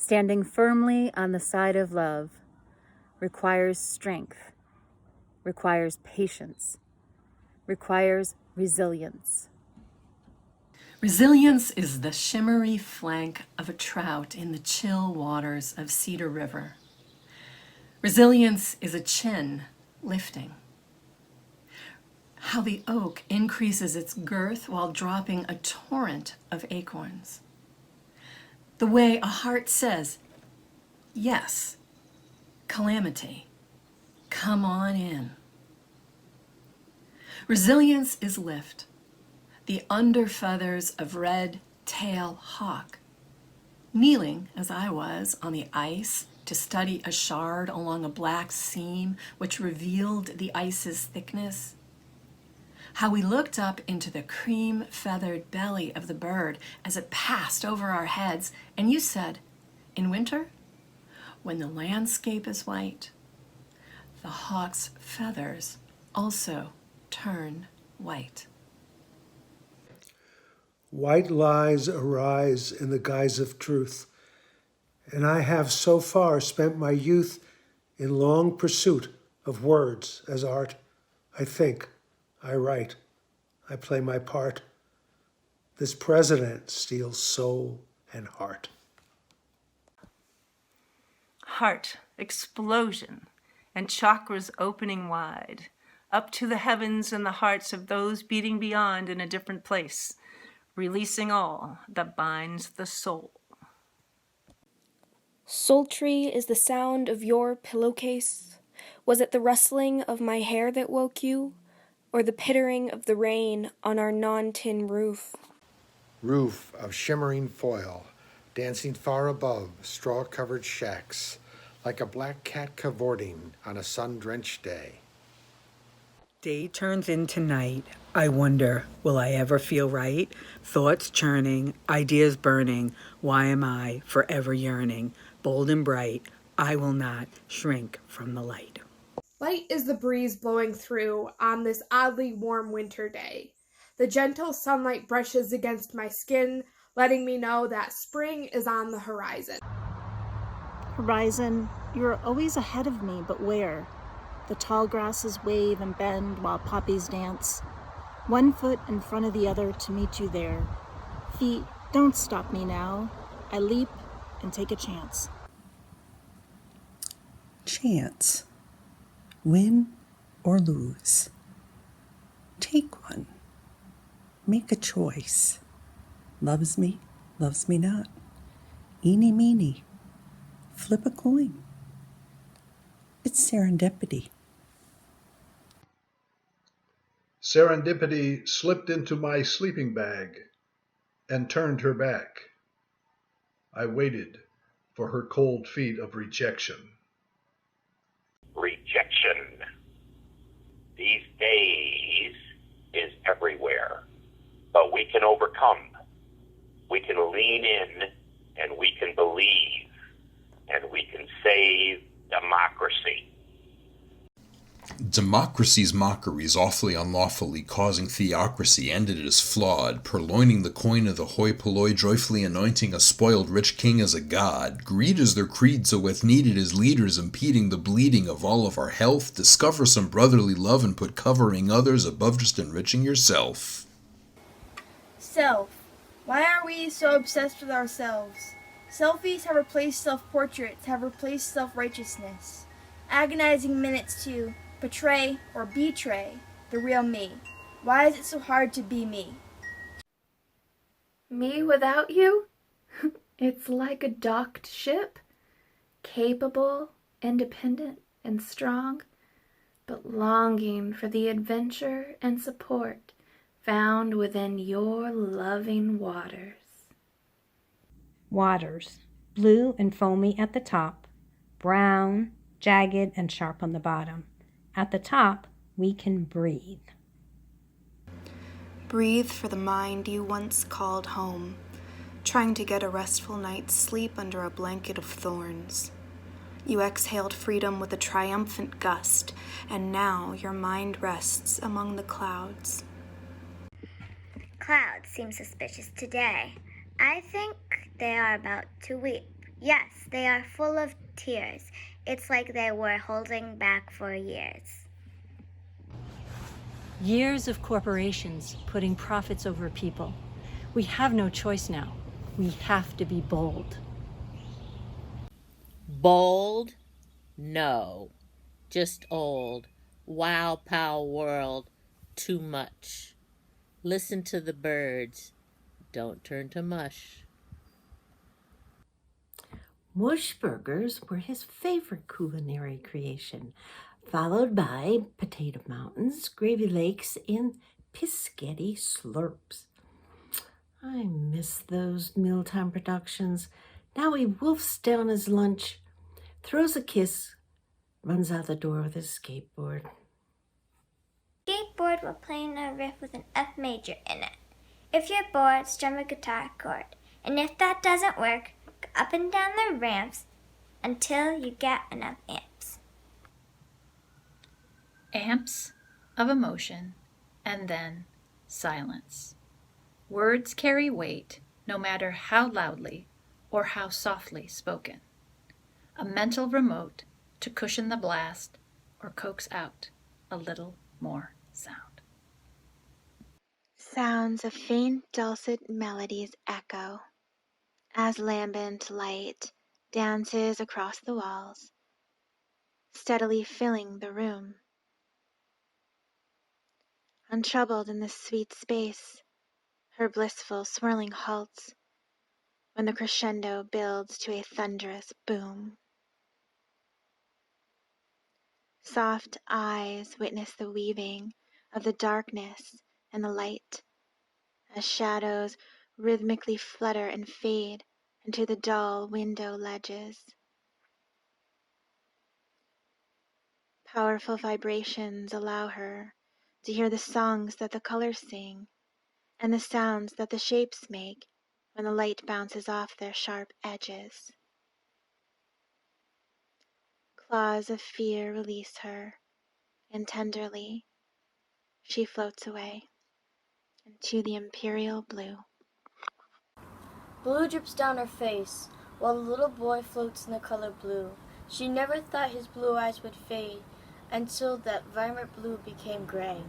Standing firmly on the side of love requires strength, requires patience, requires resilience. Resilience is the shimmery flank of a trout in the chill waters of Cedar River. Resilience is a chin lifting. How the oak increases its girth while dropping a torrent of acorns. The way a heart says, yes, calamity, come on in. Resilience is lift, the under feathers of red tail hawk. Kneeling, as I was, on the ice to study a shard along a black seam which revealed the ice's thickness. How we looked up into the cream-feathered belly of the bird as it passed over our heads, and you said, in winter, when the landscape is white, the hawk's feathers also turn white. White lies arise in the guise of truth, and I have so far spent my youth in long pursuit of words as art. I think, I write, I play my part. This president steals soul and heart. Heart, explosion, and chakras opening wide, up to the heavens and the hearts of those beating beyond in a different place, releasing all that binds the soul. Sultry is the sound of your pillowcase. Was it the rustling of my hair that woke you, or the pittering of the rain on our non-tin roof? Roof of shimmering foil, dancing far above straw-covered shacks, like a black cat cavorting on a sun-drenched day. Day turns into night. I wonder, will I ever feel right? Thoughts churning, ideas burning. Why am I forever yearning? Bold and bright, I will not shrink from the light. Light is the breeze blowing through on this oddly warm winter day. The gentle sunlight brushes against my skin, letting me know that spring is on the horizon. Horizon, you are always ahead of me, but where? The tall grasses wave and bend while poppies dance. One foot in front of the other to meet you there. Feet, don't stop me now. I leap and take a chance. Chance. Win or lose. Take one. Make a choice. Loves me not. Eeny meeny. Flip a coin. It's serendipity. Serendipity slipped into my sleeping bag and turned her back. I waited for her cold feet of rejection. Rejection these days is everywhere, but we can overcome. We can lean in and we can believe and we can save democracy. Democracy's mockeries awfully unlawfully causing theocracy ended as flawed, purloining the coin of the hoi polloi, joyfully anointing a spoiled rich king as a god. Greed is their creed, so with needed as leaders impeding the bleeding of all of our health, discover some brotherly love and put covering others above just enriching yourself. Self. Why are we so obsessed with ourselves? Selfies have replaced self-portraits, have replaced self-righteousness. Agonizing minutes to portray or betray the real me. Why is it so hard to be me? Me without you? It's like a docked ship, capable, independent, and strong, but longing for the adventure and support found within your loving waters. Waters, blue and foamy at the top, brown, jagged and sharp on the bottom. At the top, we can breathe. Breathe for the mind you once called home, trying to get a restful night's sleep under a blanket of thorns. You exhaled freedom with a triumphant gust, and now your mind rests among the clouds. Clouds seem suspicious today. I think they are about to weep. Yes, they are full of tears. It's like they were holding back for years. Years of corporations putting profits over people. We have no choice now. We have to be bold. Bold? No. Just old. Wow, pow world. Too much. Listen to the birds. Don't turn to mush. Mush burgers were his favorite culinary creation, followed by potato mountains, gravy lakes, and biscotti slurps. I miss those mealtime productions. Now he wolfs down his lunch, throws a kiss, runs out the door with his skateboard. Skateboard while playing a riff with an F major in it. If you're bored, strum a guitar chord. And if that doesn't work, go up and down the ramps until you get enough amps. Amps of emotion, and then silence. Words carry weight no matter how loudly or how softly spoken. A mental remote to cushion the blast or coax out a little more sound. Sounds of faint dulcet melodies echo as lambent light dances across the walls, steadily filling the room. Untroubled in this sweet space, her blissful swirling halts when the crescendo builds to a thunderous boom. Soft eyes witness the weaving of the darkness and the light as shadows rhythmically flutter and fade into the dull window ledges. Powerful vibrations allow her to hear the songs that the colors sing and the sounds that the shapes make when the light bounces off their sharp edges. Claws of fear release her, and tenderly she floats away into the imperial blue. Blue drips down her face, while the little boy floats in the color blue. She never thought his blue eyes would fade until that vibrant blue became gray.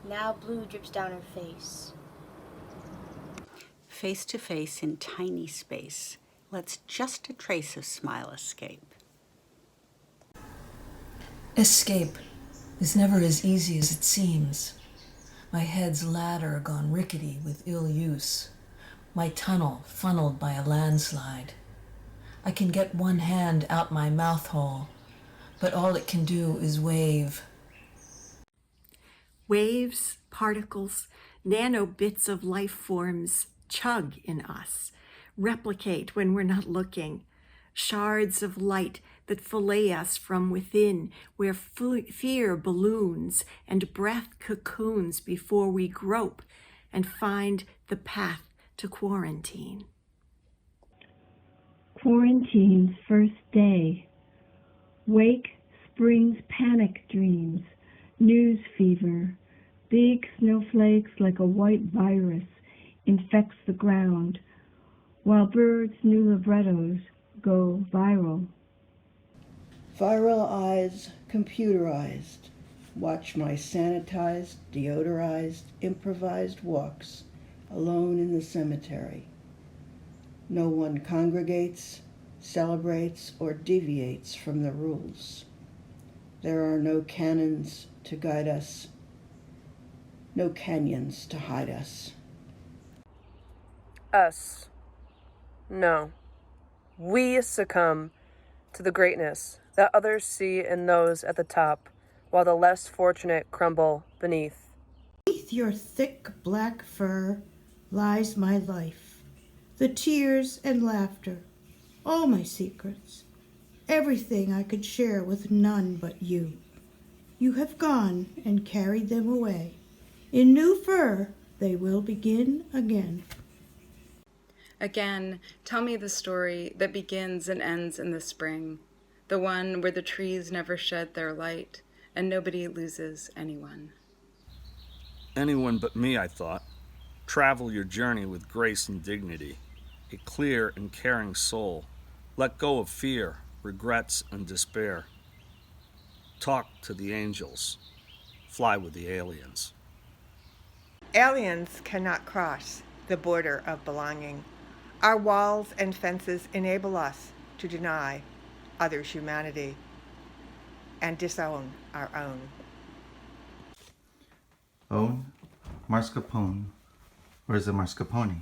Now blue drips down her face. Face to face in tiny space lets just a trace of smile escape. Escape is never as easy as it seems. My head's ladder gone rickety with ill use. My tunnel funneled by a landslide. I can get one hand out my mouth hole, but all it can do is wave. Waves, particles, nano bits of life forms chug in us, replicate when we're not looking. Shards of light that fillet us from within, where fear balloons and breath cocoons before we grope and find the path to quarantine. Quarantine's first day. Wake, spring's panic dreams, news fever, big snowflakes like a white virus infects the ground, while birds' new librettos go viral. Viral eyes, computerized, watch my sanitized, deodorized, improvised walks alone in the cemetery. No one congregates, celebrates, or deviates from the rules. There are no canons to guide us, no canyons to hide us. Us. No. We succumb to the greatness that others see in those at the top, while the less fortunate crumble beneath. Beneath your thick black fur lies my life, the tears and laughter, all my secrets, everything I could share with none but you. You have gone and carried them away. In new fur they will begin again. Again, tell me the story that begins and ends in the spring, the one where the trees never shed their light and nobody loses anyone. Anyone but me, I thought. Travel your journey with grace and dignity, a clear and caring soul, Let go of fear, regrets, and despair. Talk to the angels. Fly with the aliens. Aliens cannot cross the border of belonging. Our walls and fences enable us to deny others' humanity and disown our own. Own mascarpone, or is it mascarpone?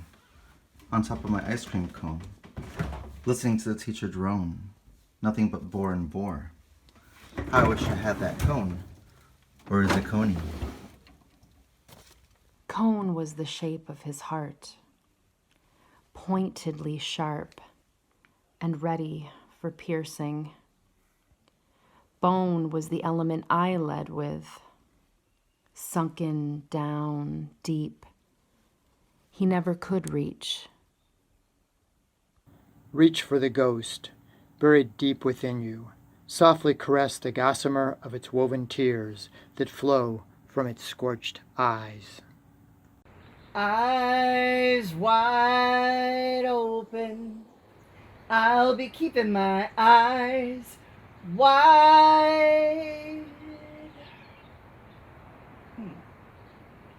On top of my ice cream cone, listening to the teacher drone, nothing but bore and bore. How I wish I had that cone, or is it coney? Cone was the shape of his heart, pointedly sharp and ready for piercing. Bone was the element I led with, sunken down deep. He never could reach. Reach for the ghost, buried deep within you. Softly caress the gossamer of its woven tears that flow from its scorched eyes. Eyes wide open, I'll be keeping my eyes wide.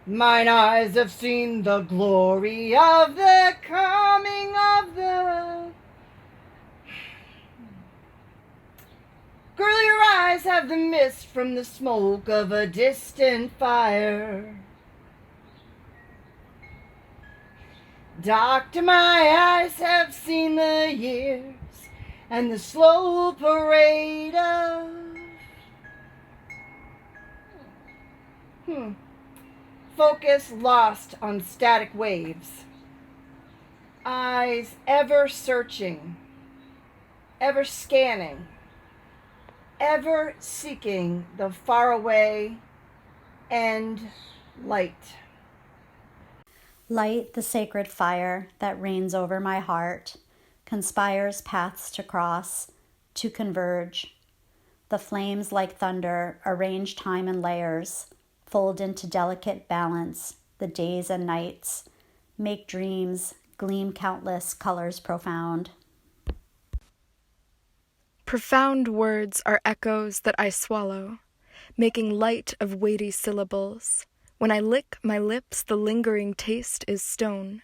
Mine eyes have seen the glory of the coming of the... Girl, your eyes have the mist from the smoke of a distant fire. Doctor, my eyes have seen the years and the slow parade of focus lost on static waves. Eyes ever searching, ever scanning, ever seeking the faraway and light. Light the sacred fire that reigns over my heart, conspires paths to cross, to converge. The flames like thunder arrange time in layers, fold into delicate balance the days and nights, make dreams gleam countless colors profound. Profound words are echoes that I swallow, making light of weighty syllables. When I lick my lips, the lingering taste is stone,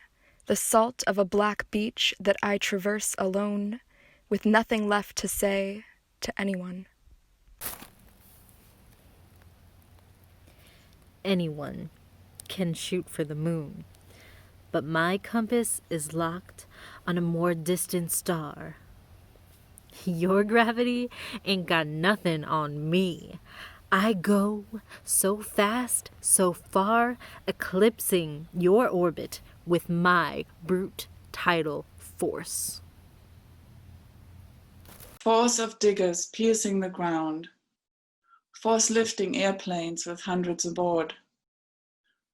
the salt of a black beach that I traverse alone, with nothing left to say to anyone. Anyone can shoot for the moon, but my compass is locked on a more distant star. Your gravity ain't got nothing on me. I go so fast, so far, eclipsing your orbit with my brute tidal force. Force of diggers piercing the ground. Force lifting airplanes with hundreds aboard.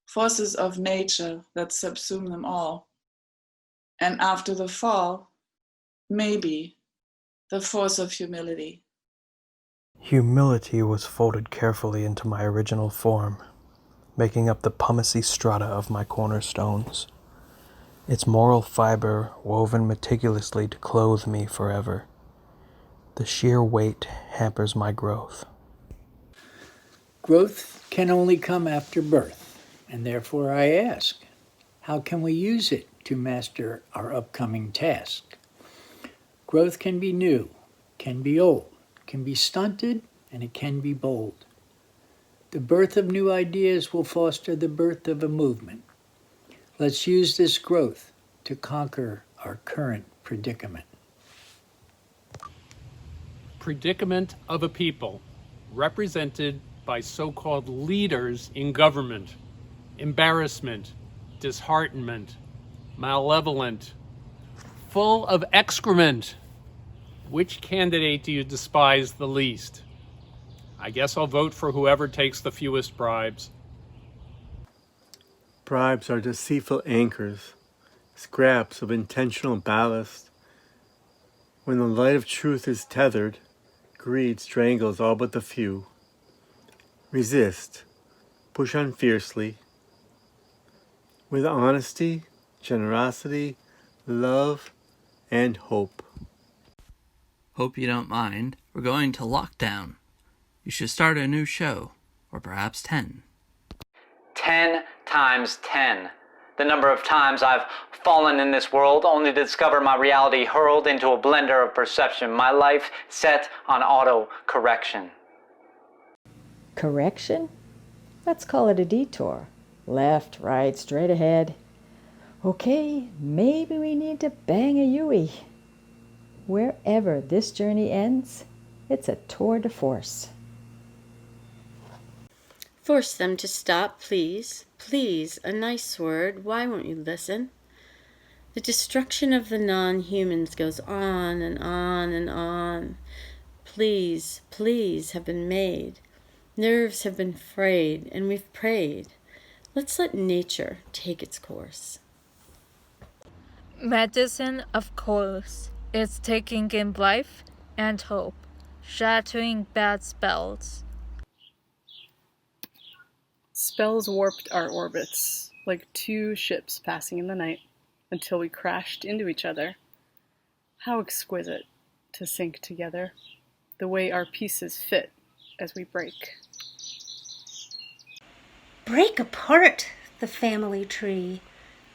Forces of nature that subsume them all. And after the fall, maybe, the force of humility. Humility was folded carefully into my original form, making up the pumicy strata of my cornerstones. Its moral fiber woven meticulously to clothe me forever. The sheer weight hampers my growth. Growth can only come after birth, and therefore I ask, how can we use it to master our upcoming task? Growth can be new, can be old, can be stunted, and it can be bold. The birth of new ideas will foster the birth of a movement. Let's use this growth to conquer our current predicament. Predicament of a people, represented by so-called leaders in government. Embarrassment, disheartenment, malevolent, full of excrement. Which candidate do you despise the least? I guess I'll vote for whoever takes the fewest bribes. Bribes are deceitful anchors, scraps of intentional ballast. When the light of truth is tethered, greed strangles all but the few. Resist, push on fiercely. With honesty, generosity, love, and hope. Hope you don't mind. We're going to lockdown. You should start a new show, or perhaps 10. 10 times 10. The number of times I've fallen in this world only to discover my reality hurled into a blender of perception, my life set on auto-correction. Correction? Let's call it a detour. Left, right, straight ahead. Okay, maybe we need to bang a Yui. Wherever this journey ends, it's a tour de force. Force them to stop, please. Please, a nice word. Why won't you listen? The destruction of the non-humans goes on and on and on. Pleas, pleas have been made. Nerves have been frayed, and we've prayed. Let's let nature take its course. Medicine, of course, is taking in life and hope, shattering bad spells. Spells warped our orbits, like two ships passing in the night, until we crashed into each other. How exquisite to sink together, the way our pieces fit as we break. Break apart the family tree,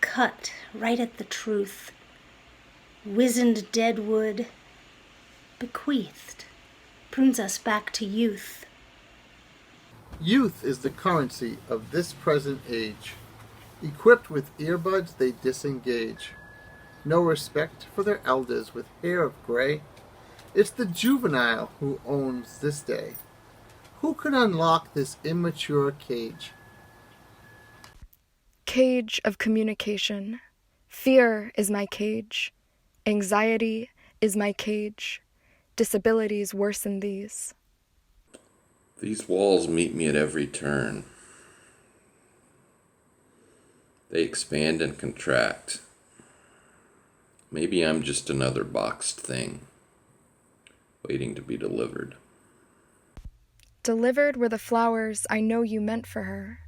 cut right at the truth. Wizened dead wood, bequeathed, prunes us back to youth. Youth is the currency of this present age. Equipped with earbuds, they disengage. No respect for their elders with hair of gray. It's the juvenile who owns this day. Who can unlock this immature cage? Cage of communication. Fear is my cage. Anxiety is my cage. Disabilities worsen these. These walls meet me at every turn. They expand and contract. Maybe I'm just another boxed thing, waiting to be delivered. Delivered were the flowers I know you meant for her.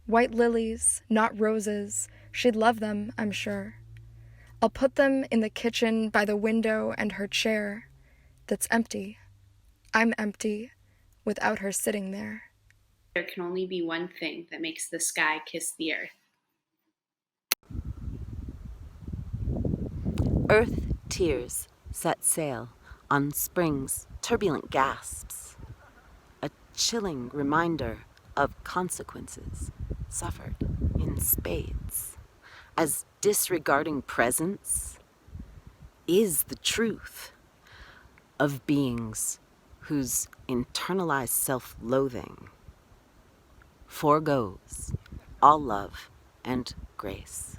White lilies, not roses. She'd love them, I'm sure. I'll put them in the kitchen by the window and her chair. That's empty. I'm empty, without her sitting there. There can only be one thing that makes the sky kiss the earth. Earth tears set sail on spring's turbulent gasps. A chilling reminder of consequences suffered in spades, as disregarding presence is the truth of beings whose internalized self-loathing forgoes all love and grace.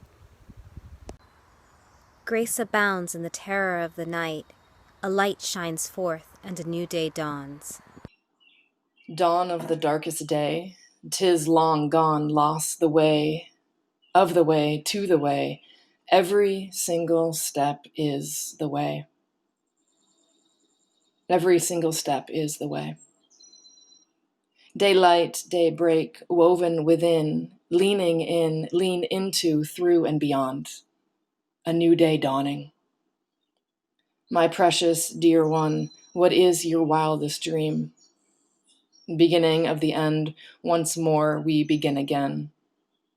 Grace abounds in the terror of the night. A light shines forth and a new day dawns. Dawn of the darkest day, 'tis long gone, lost the way, of the way, to the way. Every single step is the way. Every single step is the way. Daylight, daybreak, woven within, leaning in, lean into, through and beyond. A new day dawning. My precious dear one, what is your wildest dream? Beginning of the end, once more we begin again.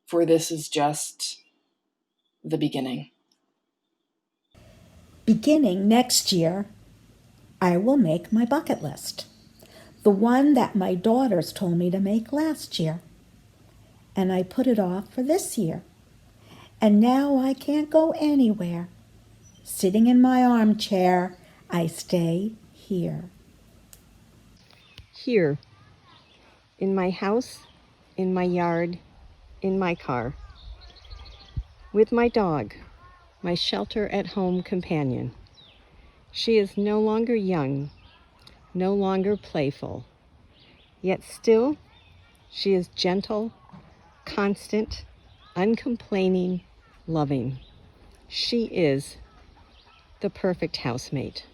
For this is just the beginning. Beginning next year, I will make my bucket list. The one that my daughters told me to make last year. And I put it off for this year. And now I can't go anywhere. Sitting in my armchair, I stay here. Here. In my house, in my yard, in my car. With my dog, my shelter-at-home companion. She is no longer young, no longer playful, yet still she is gentle, constant, uncomplaining, loving. She is the perfect housemate.